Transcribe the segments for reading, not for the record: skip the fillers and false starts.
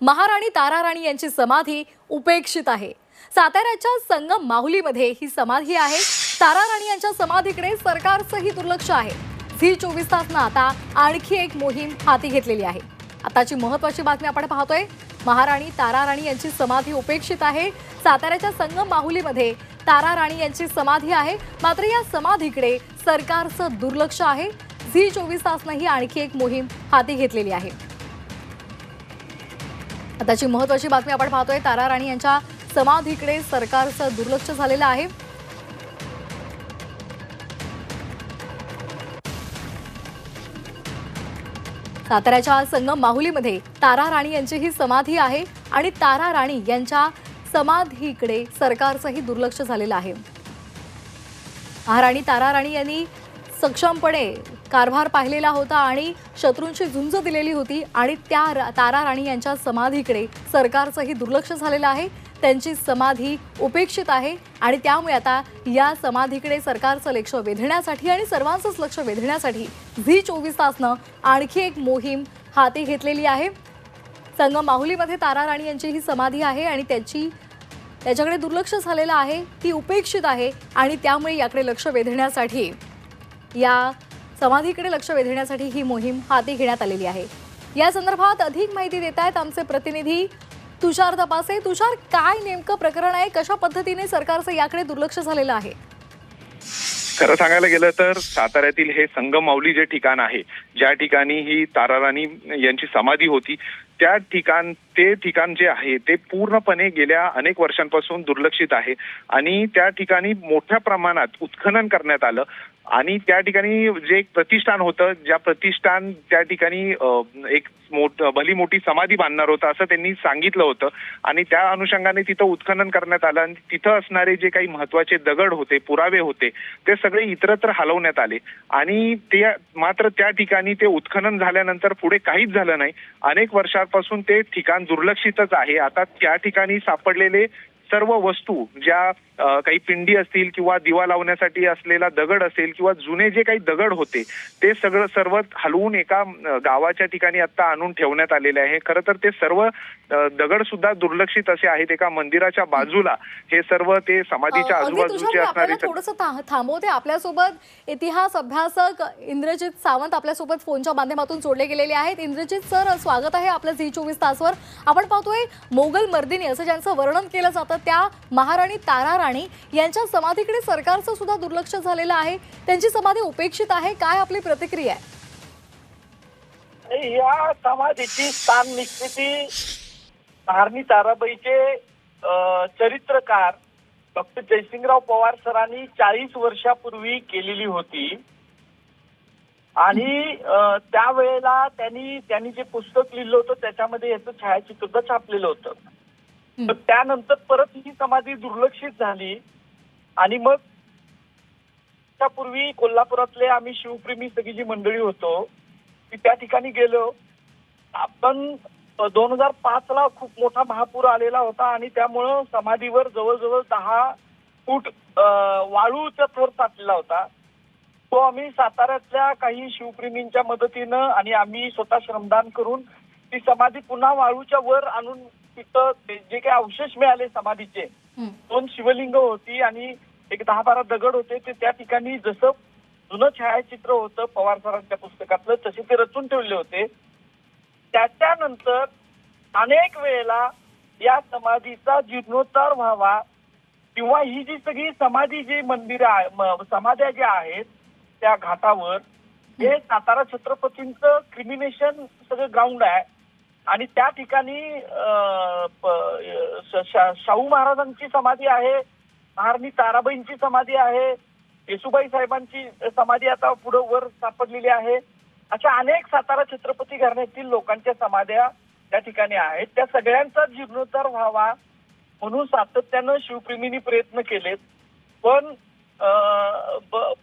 महाराणी ताराराणी यांची समाधी उपेक्षित आहे। साताऱ्याच्या संगम माहुलीमध्ये ही समाधी आहे। ताराराणी यांच्या समाधीकडे सरकारचंही दुर्लक्ष आहे। झी 24 तासनं आता आणखी एक मोहीम हाती घेतलेली आहे। आताची महत्त्वाची बातमी आपण पाहतोय। महाराणी ताराराणी यांची समाधी उपेक्षित आहे। साताऱ्याच्या संगम माहुलीमध्ये ताराराणी यांची समाधी आहे, मात्र या समाधीकडे सरकारचं दुर्लक्ष आहे। झी 24 तासनं ही आणखी एक मोहीम हाती घेतलेली आहे। आताची महत्त्वाची बातमी आपण पाहतोय। ताराराणी यांच्या समाधीकडे सरकारचं दुर्लक्ष झालेलं आहे। साताऱ्याच्या संगम माहुलीमध्ये ताराराणी यांची ही समाधी आहे आणि ताराराणी यांच्या समाधीकडे सरकारचंही दुर्लक्ष झालेलं आहे। महाराणी ताराराणी यांनी सक्षमपणे कारभार पाहिलेला होता आणि शत्रूंची झुंज दिलेली होती आणि त्या ताराराणी यांच्या समाधीकडे सरकारचंही दुर्लक्ष झालेलं आहे। त्यांची समाधी उपेक्षित आहे आणि त्यामुळे आता या समाधीकडे सरकारचं लक्ष वेधण्यासाठी आणि सर्वांचंच लक्ष वेधण्यासाठी झी 24 तासनं आणखी एक मोहीम हाती घेतलेली आहे। संगम माहुलीमध्ये ताराराणी यांची ही समाधी आहे आणि त्याच्याकडे दुर्लक्ष झालेलं आहे, ती उपेक्षित आहे आणि त्यामुळे याकडे लक्ष वेधण्यासाठी या समाधीकडे लक्ष वेधण्यासाठी ही मोहीम हाती घेण्यात आलेली आहे। या संदर्भात अधिक माहिती देत आहेत आमचे प्रतिनिधी तुषार तपासे। तुषार, काय नेमकं प्रकरण आहे? कशा पद्धतीने सरकारचं याकडे दुर्लक्ष झालेलं आहे? खरं सांगायला गेलं तर साताऱ्यातील हे संगम माहुली जे ठिकाण आहे, ज्या ठिकाणी ही ताराराणी यांची समाधी होती, ते ठिकाण जे आहे ते पूर्णपणे गेल्या अनेक वर्षांपासून दुर्लक्षित आहे आणि त्या ठिकाणी मोठ्या प्रमाणात उत्खनन करण्यात आलं आणि त्या ठिकाणी जे एक प्रतिष्ठान होतं, ज्या प्रतिष्ठान त्या ठिकाणी एक भली मोठी समाधी बांधणार होतं असं त्यांनी सांगितलं होतं आणि त्या अनुषंगाने तिथं उत्खनन करण्यात आलं आणि तिथं असणारे जे काही महत्त्वाचे दगड होते, पुरावे होते, ते सगळे इतरत्र हलवण्यात आले आणि ते मात्र त्या ठिकाणी ते उत्खनन झाल्यानंतर पुढे काहीच झालं नाही। अनेक वर्षांपासून ते ठिकाण दुर्लक्षितच आहे। आता त्या ठिकाणी सापडलेले सर्व वस्तू, ज्या काही पिंडी असतील किंवा दिवा लावण्यासाठी असलेला दगड असेल किंवा जुने जे काही दगड होते, ते सर्व हलवून एका गावाच्या ठिकाणी आता आणून ठेवण्यात आलेले आहे। खरं तर ते सर्व दगड सुद्धा दुर्लक्षित असे आहेत। एका मंदिराच्या बाजूला हे सर्व ते समाधीच्या आजूबाजूचे असणारे थोडंसं थांबवते। आपल्यासोबत इतिहास अभ्यासक इंद्रजित सावंत आपल्यासोबत फोनच्या माध्यमातून जोडले गेलेले आहेत। इंद्रजित सर, स्वागत आहे आपलं झी 24 तासवर। आपण पाहतोय मोगल मर्दिनी असं ज्यांचं वर्णन केलं जातं, त्या महाराणी ताराराणी यांच्या समाधीकडे सरकारचं सुद्धा दुर्लक्ष झालेलं आहे। त्यांची समाधी उपेक्षित आहे, काय आपली प्रतिक्रिया आहे? या समाधीची स्थान निश्चिती महाराणी ताराबाईचे चरित्रकार डॉक्टर जयसिंगराव पवार सरांनी 40 वर्षापूर्वी केलेली होती आणि त्यावेळेला त्यांनी जे पुस्तक लिहिलं होतं त्याच्यामध्ये याचं छायाचित्र सुद्धा छापलेलं होतं। तर त्यानंतर परत ही समाधी दुर्लक्षित झाली आणि मग त्यापूर्वी कोल्हापुरातले आम्ही शिवप्रेमी सगळी जी मंडळी होतो ती त्या ठिकाणी गेलो। आपण 2005 ला खूप मोठा महापूर आलेला होता आणि त्यामुळं समाधीवर जवळजवळ 10 फूट वाळूचा थर साचलेला होता। तो आम्ही साताऱ्यातल्या काही शिवप्रेमींच्या मदतीनं आणि आम्ही स्वतः श्रमदान करून ती समाधी पुन्हा वाळूच्या वर आणून तिथं जे काही अवशेष मिळाले समाधीचे, 2 शिवलिंग होती आणि एक 10-12 दगड होते, ते त्या ठिकाणी जसं जुनं छायाचित्र होतं पवार सरांच्या पुस्तकातलं तसे ते रचून ठेवले होते। त्याच्यानंतर अनेक वेळेला या समाधीचा जीर्णोद्धार व्हावा किंवा ही जी सगळी समाधी जी मंदिरं समाध्या ज्या आहेत त्या घाटावर, हे सातारा छत्रपतींचं क्रिमिनेशन सगळं ग्राउंड आहे आणि त्या ठिकाणी शाहू महाराजांची समाधी आहे, महाराणी ताराबाईंची समाधी आहे, येसुबाई साहेबांची समाधी आता पुढे वर सापडलेली आहे। अशा अनेक सातारा छत्रपती घराण्यातील लोकांच्या समाध्या त्या ठिकाणी आहेत। त्या सगळ्यांचा जीर्णोद्धार व्हावा म्हणून सातत्यानं शिवप्रेमींनी प्रयत्न केलेत, पण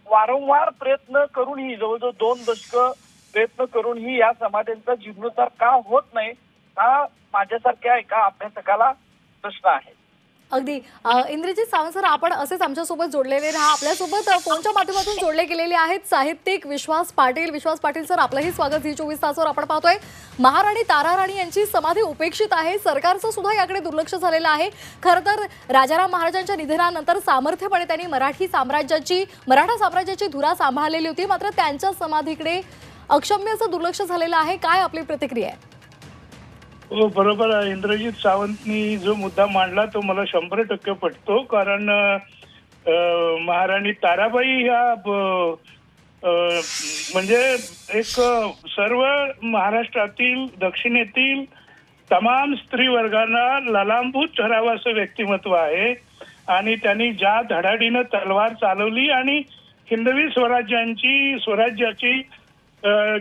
वारंवार प्रयत्न करूनही जवळजवळ 2 दशकं प्रयत्न करूनही या समाध्यांचा जीर्णोद्धार का होत नाही, हा माझ्यासारख्या एका अभ्यासकाला प्रश्न आहे। अगदी इंद्रजित सावंत सर, आपण असेच आमच्यासोबत जोडलेले राहा. आपल्यासोबत फोनच्या माध्यमातून जोडले गेलेले आहेत साहित्यिक विश्वास पाटील. विश्वास पाटील सर, आपलंही स्वागत झी 24 तासवर. आपण पाहतोय महाराणी तारा राणी यांची समाधी उपेक्षित आहे. सरकारचं सुद्धा याकडे दुर्लक्ष झालेलं आहे. खरं तर राजाराम महाराजांच्या निधनानंतर सामर्थ्यपणे त्यांनी मराठा साम्राज्याची धुरा सांभाळलेली होती. मात्र त्यांच्या समाधीकडे अक्षम्य असं दुर्लक्ष झालेलं आहे. काय आपली प्रतिक्रिया आहे? हो, बरोबर आहे. इंद्रजित सावंतनी जो मुद्दा मांडला तो मला 100% पटतो. कारण महाराणी ताराबाई ह्या म्हणजे एक सर्व महाराष्ट्रातील दक्षिणेतील तमाम स्त्री वर्गांना ललांबूत ठरावं असं व्यक्तिमत्व आहे. आणि त्यांनी ज्या धडाडीनं तलवार चालवली आणि हिंदवी स्वराज्याची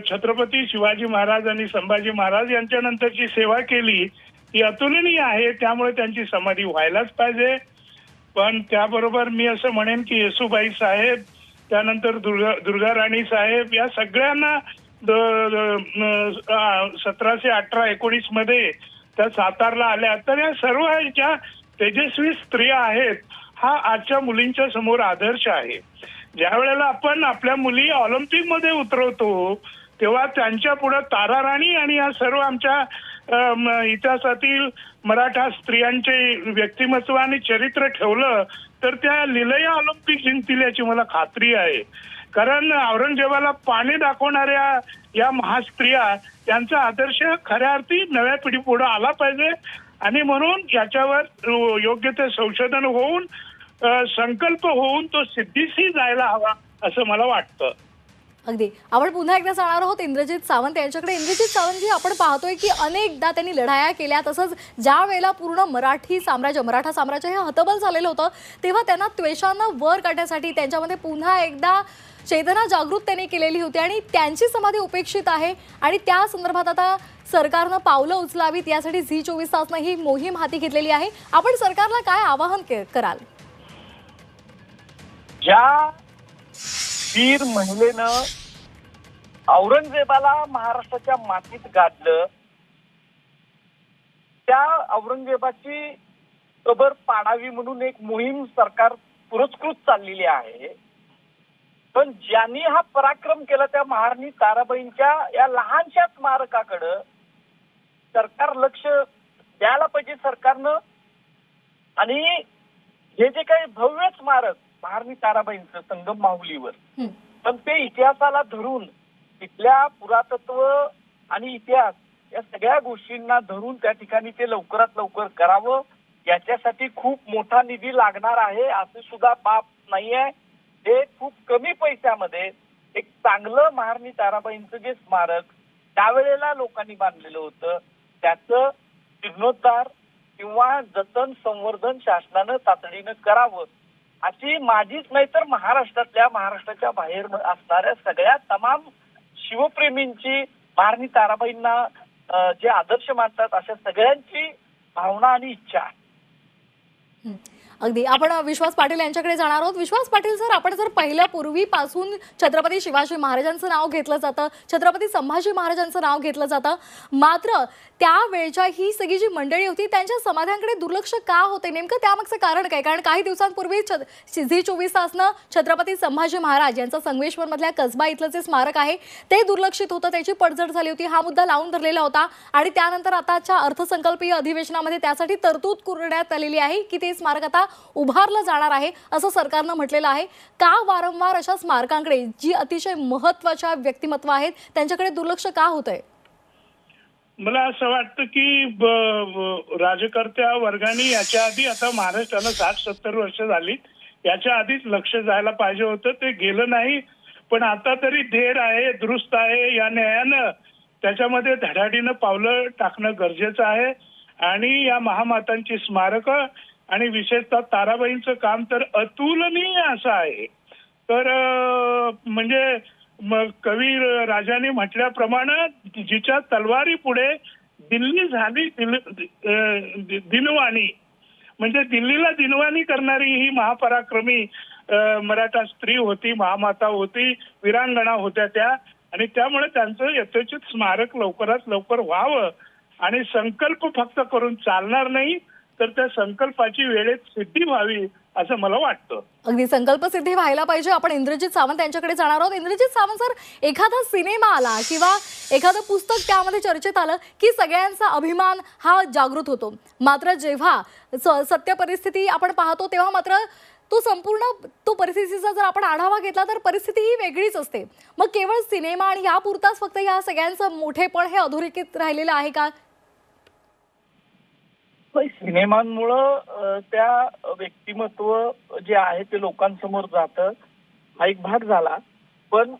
छत्रपती शिवाजी महाराज आणि संभाजी महाराज यांच्या नंतरची सेवा केली ती अतुलनीय आहे. त्यामुळे त्यांची समाधी व्हायलाच पाहिजे. पण त्याबरोबर मी असं म्हणेन की येसूबाई साहेब, त्यानंतर दुर्गा राणी साहेब या सगळ्यांना 1718-19 मध्ये त्या सातारला आल्या. तर या सर्व ज्या तेजस्वी स्त्रिया आहेत हा आजच्या मुलींच्या समोर आदर्श आहे. ज्या वेळेला आपण आपल्या मुली ऑलिम्पिक मध्ये उतरवतो तेव्हा त्यांच्या पुढे तारा राणी आणि या सर्व आमच्या इतिहासातील मराठा स्त्रियांचे व्यक्तिमत्व आणि चरित्र ठेवलं तर त्या लिलया ऑलिम्पिक जिंकतील याची मला खात्री आहे. कारण औरंगजेबाला पाणी दाखवणाऱ्या या महास्त्रिया यांचा आदर्श खऱ्या अर्थी नव्या पिढीपुढे आला पाहिजे. आणि म्हणून याच्यावर योग्य ते संशोधन होऊन संकल्प होऊन तो सिद्धीशी जायला हवा असं मला वाटतं. अगदी. आपण पुन्हा एकदा जाणार आहोत इंद्रजित सावंत यांच्याकडे. इंद्रजित सावंतजी, आपण पाहतोय की अनेकदा त्यांनी लढाया केल्या. तसंच ज्या वेळेला पूर्ण मराठा साम्राज्य हे हतबल झालेलं होतं तेव्हा त्यांना त्वेषानं वर काढण्यासाठी त्यांच्यामध्ये पुन्हा एकदा चेतना जागृत त्यांनी केलेली होती आणि त्यांची समाधी उपेक्षित आहे. आणि त्या संदर्भात आता सरकारनं पावलं उचलावीत यासाठी झी 24 तासनं ही मोहीम हाती घेतलेली आहे. आपण सरकारला काय आवाहन कराल? ज्या वीर महिलेनं औरंगजेबाला महाराष्ट्राच्या मातीत गाडलं त्या औरंगजेबाची कबर पाडावी म्हणून एक मोहीम सरकार पुरस्कृत चाललेली आहे. पण ज्यांनी हा पराक्रम केला त्या महाराणी ताराबाईंच्या या लहानशा स्मारकाकडं सरकार लक्ष द्यायला पाहिजे सरकारनं. आणि हे जे काही भव्य स्मारक महाराणी ताराबाईंचं संगम माहुलीवर, पण ते इतिहासाला धरून तिथल्या पुरातत्व आणि इतिहास या सगळ्या गोष्टींना धरून त्या ठिकाणी ते लवकरात लवकर करावं. याच्यासाठी खूप मोठा निधी लागणार आहे असे सुद्धा बाब नाहीये. हे खूप कमी पैशामध्ये एक चांगलं महाराणी ताराबाईंचं जे स्मारक त्यावेळेला लोकांनी बांधलेलं होतं त्याचं जीर्णोद्धार किंवा जतन संवर्धन शासनानं तातडीनं करावं अशी माझीच नाही तर महाराष्ट्राच्या बाहेर असणाऱ्या सगळ्या तमाम शिवप्रेमींची, महाराणी ताराबाईंना जे आदर्श मानतात अशा सगळ्यांची भावना आणि इच्छा आहे. अगदी. आपण विश्वास पाटील यांच्याकडे जाणार आहोत. विश्वास पाटील सर, आपण जर पहिल्या पूर्वीपासून छत्रपती शिवाजी महाराजांचं नाव घेतलं जातं, छत्रपती संभाजी महाराजांचं नाव घेतलं जातं, मात्र त्यावेळच्या ही सगळी जी मंडळी होती त्यांच्या समाध्यांकडे दुर्लक्ष का होते? नेमकं त्यामागचं कारण काय? कारण काही दिवसांपूर्वी झी 24 तासनं छत्रपती संभाजी महाराज यांचं संगमेश्वर मधल्या कसबा इथलं जे स्मारक आहे ते दुर्लक्षित होतं, त्याची पडझड झाली होती. हा मुद्दा लावून धरलेला होता आणि त्यानंतर आताच्या अर्थसंकल्पीय अधिवेशनामध्ये त्यासाठी तरतूद करण्यात आलेली आहे की ते स्मारक आता उभारलं जाणार आहे असं सरकारनं म्हटलेलं आहे. का वारंवार अशा स्मारकांकडे जी अतिशय महत्त्वाच्या व्यक्तिमत्व आहेत त्यांच्याकडे दुर्लक्ष का होतंय? मला असं वाटतं की राजकर्त्या वर्गाने याच्या आधी, आता महाराष्ट्राला 60-70 वर्ष झाली, याच्या आधीच लक्ष जायला पाहिजे होतं. ते गेलं नाही. पण आता तरी धीर आहे, दुरुस्त आहे, या न्यायानं त्याच्यामध्ये धडाडीनं पावलं टाकणं गरजेचं आहे. आणि या महामातांची स्मारकं आणि विशेषतः ताराबाईंचं काम तर अतुलनीय असं आहे. तर म्हणजे कवी राजाने म्हटल्याप्रमाणे जिच्या तलवारी पुढे दिल्ली झाली दिनवाणी, म्हणजे दिल्लीला दिनवाणी करणारी ही महापराक्रमी मराठा स्त्री होती, महामाता होती, वीरांगणा होत्या त्या. आणि त्यामुळे त्यांचं यथोचित स्मारक लवकरात लवकर व्हावं. आणि संकल्प फक्त करून चालणार नाही, तर त्या संकल्पाची वेळेत सिद्धी व्हावी असं मला वाटतं. अगदी संकल्पसिद्धी व्हायला पाहिजे. आपण इंद्रजित सावंत यांच्याकडे जाणार आहोत. इंद्रजित सावंत सर, एखादा सिनेमा आला किंवा एखादं पुस्तक त्यामध्ये चर्चेत आलं की सगळ्यांचा अभिमान हा जागृत होतो, मात्र जेव्हा सत्य परिस्थिती आपण पाहतो तेव्हा मात्र तो परिस्थितीचा जर आपण आढावा घेतला तर परिस्थिती ही वेगळीच असते. मग केवळ सिनेमा आणि यापुरताच फक्त या सगळ्यांचं मोठेपण हे अधोरेखित राहिलेलं आहे का? सिनेमांमुळं त्या व्यक्तिमत्व जे आहे ते लोकांसमोर जातं, हा एक भाग झाला. पण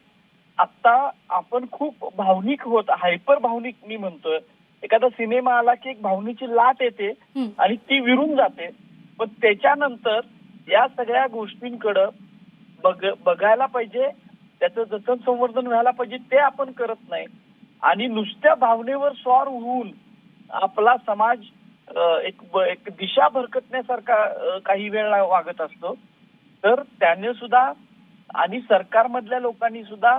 आता आपण खूप भावनिक होत, हायपर भावनिक मी म्हणतोय. एखादा सिनेमा आला की एक भावनेची लाट येते आणि ती विरून जाते. पण त्याच्यानंतर या सगळ्या गोष्टींकडं बघायला पाहिजे, त्याचं जतन संवर्धन व्हायला पाहिजे, ते आपण करत नाही. आणि नुसत्या भावनेवर स्वार होऊन आपला समाज एक दिशा भरकटण्यासारखा काही वेळा वागत असतो. तर त्याने सुद्धा आणि सरकारमधल्या लोकांनी सुद्धा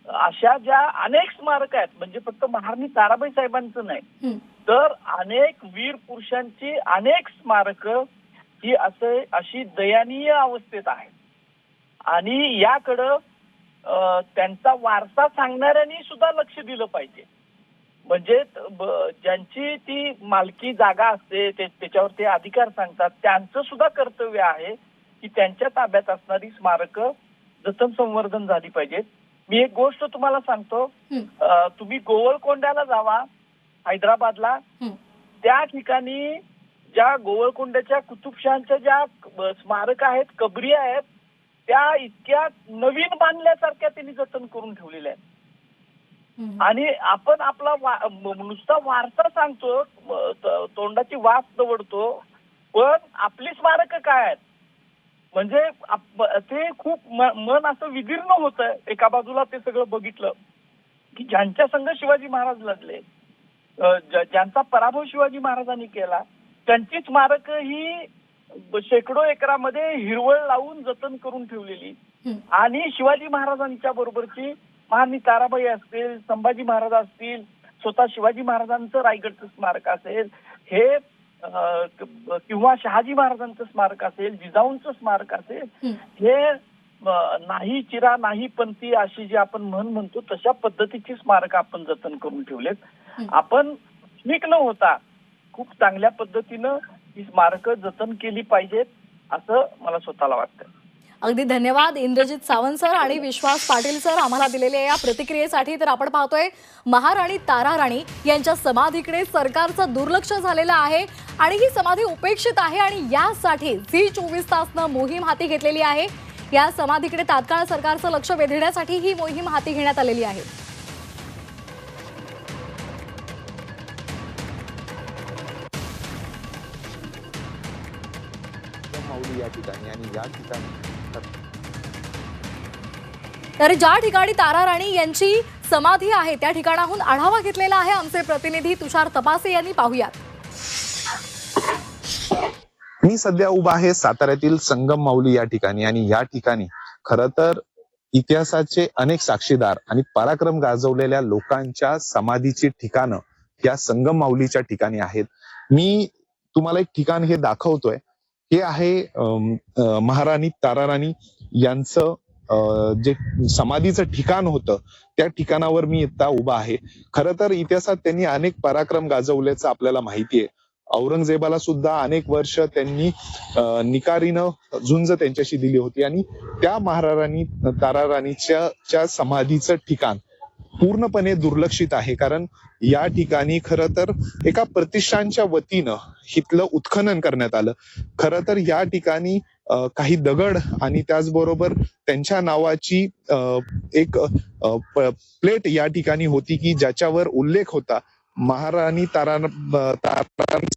अशा ज्या अनेक स्मारक आहेत, म्हणजे फक्त महाराणी ताराबाई साहेबांचं नाही, तर अनेक वीर पुरुषांची अनेक स्मारक ही अशी दयनीय अवस्थेत आहे. आणि याकडं त्यांचा वारसा सांगणाऱ्यांनी सुद्धा लक्ष दिलं पाहिजे. म्हणजे ज्यांची ती मालकी जागा असते, त्याच्यावर ते अधिकार सांगतात, त्यांचं सुद्धा कर्तव्य आहे की त्यांच्या ताब्यात असणारी स्मारक जतन संवर्धन झाली पाहिजेत. मी एक गोष्ट तुम्हाला सांगतो, तुम्ही गोवळकोंड्याला जावा हैदराबादला, त्या ठिकाणी ज्या गोवळकोंड्याच्या कुतुबशहाच्या ज्या स्मारक आहेत, कबरी आहेत, त्या इतक्या नवीन बांधल्यासारख्या त्यांनी जतन करून ठेवलेल्या आहेत. आणि आपण आपला नुसता वारसा सांगतो, तोंडाची वास दवडतो, पण आपली स्मारक काय आहेत म्हणजे ते खूप मन असं विदीर्ण होतं. एका बाजूला ते सगळं बघितलं की ज्यांच्या संग शिवाजी महाराज लढले, ज्यांचा पराभव शिवाजी महाराजांनी केला, त्यांची स्मारक ही शेकडो एकरामध्ये हिरवळ लावून जतन करून ठेवलेली. आणि शिवाजी महाराजांच्या बरोबरची महाराणी ताराबाई असतील, संभाजी महाराज असतील, स्वतः शिवाजी महाराजांचं रायगडचं स्मारक असेल, हे किंवा शहाजी महाराजांचं स्मारक असेल, जिजाऊंचं स्मारक असेल, हे नाही चिरा नाही पंथी अशी जी आपण म्हणतो तशा पद्धतीची स्मारक आपण जतन करून ठेवलेत. आपण स्मिक न होता खूप चांगल्या पद्धतीनं ही स्मारक जतन केली पाहिजेत असं मला स्वतःला वाटतं. अगदी धन्यवाद इंद्रजित सावंत सर आणि विश्वास पाटील सर आम्हाला दिलेल्या या प्रतिक्रियेसाठी. तर आपण पाहतोय महाराणी ताराराणी यांच्या समाधीकडे सरकारचं दुर्लक्ष झालेलं आहे आणि ही समाधी उपेक्षित आहे आणि यासाठी झी 24 तासनं मोहीम हाती घेतलेली आहे. या समाधीकडे तात्काळ सरकारचं लक्ष वेधण्यासाठी ही मोहीम हाती घेण्यात आलेली आहे. तर ज्या ठिकाणी ताराराणी यांची समाधी आहे त्या ठिकाणाहून आढावा घेतलेला आहे आमचे प्रतिनिधी तुषार तपासे यांनी. पाहूयात. मी सध्या उभा आहे साताऱ्यातील संगम माऊली या ठिकाणी आणि या ठिकाणी खरं तर इतिहासाचे अनेक साक्षीदार आणि पराक्रम गाजवलेल्या लोकांच्या समाधीची ठिकाणं या संगम माऊलीच्या ठिकाणी आहेत. मी तुम्हाला एक ठिकाण हे दाखवतोय. हे आहे महाराणी ताराराणी यांचं जे समाधीचं ठिकाण होतं त्या ठिकाणावर मी आता उभा आहे. खरं तर इतिहासात त्यांनी अनेक पराक्रम गाजवल्याचं आपल्याला माहिती आहे. औरंगजेबाला सुद्धा अनेक वर्ष त्यांनी निकारीनं झुंज त्यांच्याशी दिली होती आणि त्या महाराणी ताराराणीच्या समाधीचं ठिकाण पूर्णपणे दुर्लक्षित आहे. कारण या ठिकाणी खरं तर एका प्रतिष्ठानच्या वतीनं इथलं उत्खनन करण्यात आलं. खरं तर या ठिकाणी काही दगड आणि त्याचबरोबर त्यांच्या नावाची एक प्लेट या ठिकाणी होती की ज्याच्यावर उल्लेख होता महाराणी ताराराणी.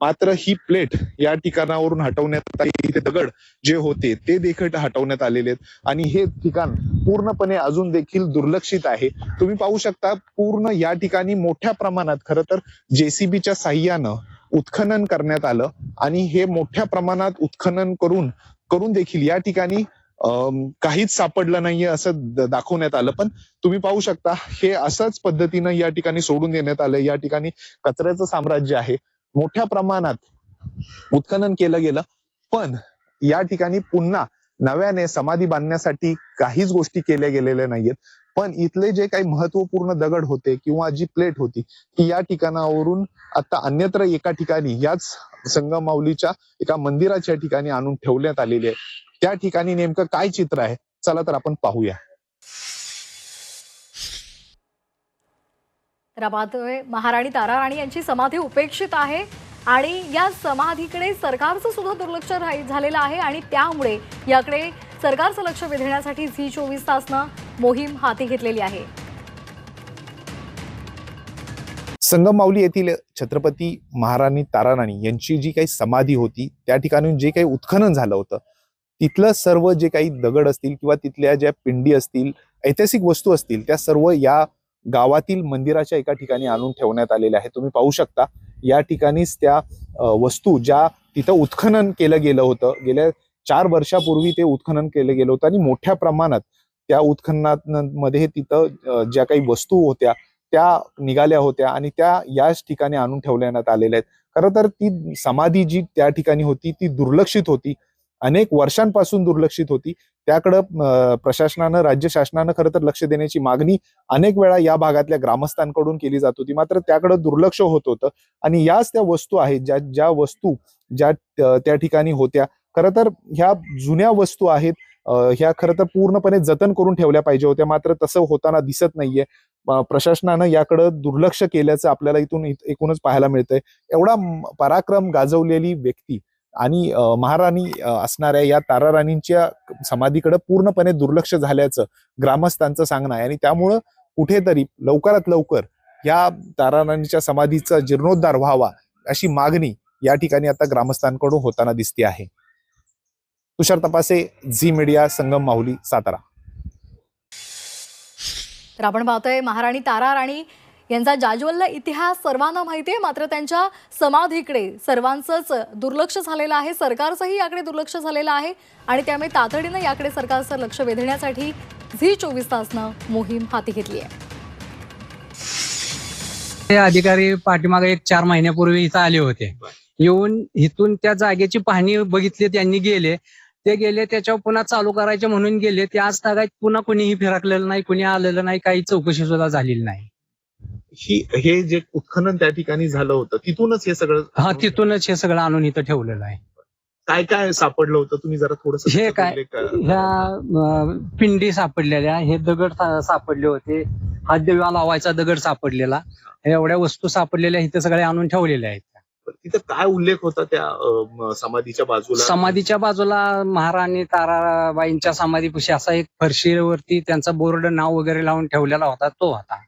मात्र ही प्लेट या ठिकाणावरून हटवण्यात आली. ते दगड जे होते ते देखील हटवण्यात आलेले आहेत आणि हे ठिकाण पूर्णपणे अजून देखील दुर्लक्षित आहे. तुम्ही पाहू शकता पूर्ण या ठिकाणी मोठ्या प्रमाणात खरं तर JCBच्या साह्यानं उत्खनन करण्यात आलं आणि हे मोठ्या प्रमाणात उत्खनन करून देखील या ठिकाणी काहीच सापडलं नाहीये असं दाखवण्यात आलं. पण तुम्ही पाहू शकता हे अशाच पद्धतीनं या ठिकाणी सोडून देण्यात आलं. या ठिकाणी कचऱ्याचं साम्राज्य आहे. मोठ्या प्रमाणात उत्खनन केलं गेलं, पण या ठिकाणी पुन्हा नव्याने समाधी बांधण्यासाठी काहीच गोष्टी केल्या गेलेल्या नाहीयेत. पण इथले जे काही महत्वपूर्ण दगड होते किंवा जी प्लेट होती ती या ठिकाणावरून आता अन्यत्र एका ठिकाणी याच संगम माऊलीच्या एका मंदिराच्या ठिकाणी आणून ठेवण्यात आलेली आहे. त्या ठिकाणी नेमकं काय चित्र आहे, चला तर आपण पाहूया. तर पाहतोय महाराणी ताराराणी यांची समाधी उपेक्षित आहे आणि या समाधीकडे सरकारचं सुद्धा दुर्लक्ष झालेलं आहे आणि त्यामुळे याकडे सरकारचं लक्ष वेधण्यासाठी झी 24 तासनं मोहीम हाती घेतलेली आहे. संगम माऊली येथील छत्रपती महाराणी ताराराणी यांची जी काही समाधी होती त्या ठिकाणी जे काही उत्खनन झालं होतं तिथलं सर्व जे काही दगड असतील किंवा तिथल्या ज्या पिंडी असतील, ऐतिहासिक वस्तू असतील, त्या सर्व या गावातील मंदिराच्या एका ठिकाणी आणून ठेवण्यात आलेल्या आहेत. तुम्ही पाहू शकता या ठिकाणीच त्या वस्तू ज्या तिथं उत्खनन केलं गेलं होतं, गेल्या 4 वर्षापूर्वी ते उत्खनन केलं गेलं होतं आणि मोठ्या प्रमाणात त्या उत्खननामध्ये तिथं ज्या काही वस्तू होत्या त्या निघाल्या होत्या आणि त्या याच ठिकाणी आणून ठेवण्यात आलेल्या आहेत. खरं तर ती समाधी जी त्या ठिकाणी होती ती दुर्लक्षित होती, अनेक वर्षांपासून दुर्लक्षित होती. त्याकडं प्रशासनानं, राज्य शासनानं खरं तर लक्ष देण्याची मागणी अनेक वेळा या भागातल्या ग्रामस्थांकडून केली जात होती, मात्र त्याकडे दुर्लक्ष होत होतं. आणि याच त्या वस्तू आहेत ज्या वस्तू त्या ठिकाणी होत्या. खरं तर ह्या जुन्या वस्तू आहेत, ह्या खरं तर पूर्णपणे जतन करून ठेवल्या पाहिजे होत्या, मात्र तसं होताना दिसत नाहीये. प्रशासनानं याकडे दुर्लक्ष केल्याचं आपल्याला एकूणच पाहायला मिळतंय. एवढा पराक्रम गाजवलेली व्यक्ती आणि महाराणी असणाऱ्या या ताराराणींच्या समाधीकडे पूर्णपणे दुर्लक्ष झाल्याचं ग्रामस्थांचं सांगणं आहे आणि त्यामुळं कुठेतरी लवकरात लवकर या ताराराणीच्या समाधीचा जीर्णोद्धार व्हावा अशी मागणी या ठिकाणी आता ग्रामस्थांकडून होताना दिसते आहे. तुषार तपासे, झी मीडिया, संगम माहुली, सातारा. तर आपण पाहतोय महाराणी ताराराणी यांचा जाज्वल्य इतिहास सर्वांना माहिती आहे, मात्र त्यांच्या समाधीकडे सर्वांचंच दुर्लक्ष झालेलं आहे, सरकारचंही याकडे दुर्लक्ष झालेलं आहे आणि त्यामुळे तातडीनं याकडे सरकारचं लक्ष वेधण्यासाठी झी 24 तासनं मोहीम हाती घेतली आहे. ते अधिकारी पाठीमागे 1-4 महिन्यापूर्वी इथं आले होते. येऊन इथून त्या जागेची पाहणी बघितली, त्यांनी गेले त्याच्यावर पुन्हा चालू करायचे म्हणून गेले. ते आज तागायत पुन्हा कोणीही फिरकलेलं नाही, कोणी आलेलं नाही, काही चौकशी सुद्धा झालेली नाही. हे जे उत्खनन त्या ठिकाणी झालं होतं तिथूनच हे सगळं, हा, तिथूनच हे सगळं आणून इथं ठेवलेलं आहे. काय काय सापडलं होतं तुम्ही जरा थोडस हे काय, ह्या पिंडी सापडलेल्या, हे दगड सापडले होते, हा दिवा लावायचा दगड सापडलेला, एवढ्या वस्तू सापडलेल्या इथं सगळ्या आणून ठेवलेल्या आहेत. तिथं काय उल्लेख होता त्या समाधीच्या बाजूला? समाधीच्या बाजूला महाराणी ताराबाईंच्या समाधीपाशी असा एक फरशीवरती त्यांचा बोर्ड, नाव वगैरे लावून ठेवलेला होता, तो होता.